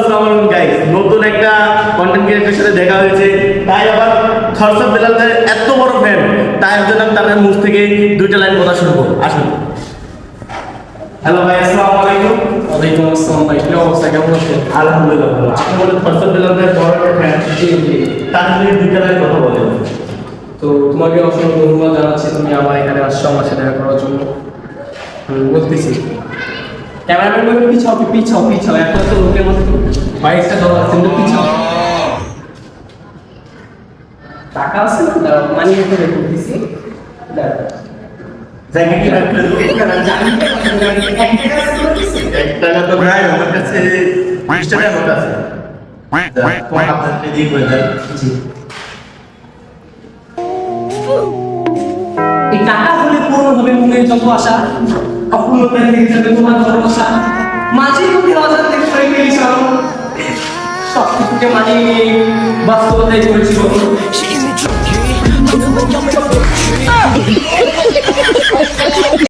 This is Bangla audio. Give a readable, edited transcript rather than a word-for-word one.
আসসালামু আলাইকুম গাইস, নতুন একটা কন্টেন্ট ক্রিয়েটরের সাথে দেখা হয়েছে। তাই আবার খরসব বেলালের এত বড় ফ্যান, তাই জন্য আমি তার মুখ থেকে দুইটা লাইন কথা শুনবো। আসুন। হ্যালো ভাই, আসসালামু আলাইকুম। ওয়ালাইকুম আসসালাম ভাই, কি অবস্থা, কেমন আছেন? আলহামদুলিল্লাহ ভালো। আপনি বলেন খরসব বেলালের বড় একটা ফ্যান, জি জি। তার জন্য দুইটা লাইন কথা বলেন। তো তোমাকে অসংখ্য ধন্যবাদ জানাচ্ছি, তুমি আমার এখানে আসছো আমার সাথে দেখা করার জন্য। বলতেছি ক্যামেরাম্যান বলে পিছাও পিছাও পিছাও, এখন তো লোকের মধ্যে তো বাইকটা দেওয়া আছে, কিন্তু পিছাও। টাকা আছে না, দাঁড়াও মানি করে করতেছি। জায়গা কি রাখলে এক টাকা তো ভাই আমার কাছে 20 টাকা নোট আছে। তোমার আপনাকে দিয়ে করে দেন। জি। এই টাকা হলে পূরণ হবে মনের যত আশা, অপূর্ণতা থেকে যাবে তোমার ভালোবাসা। মাঝে মধ্যে অজান্তে করে গেলি সব কিছুকে মানিয়ে নিয়ে বাস্তবতায় করেছিল।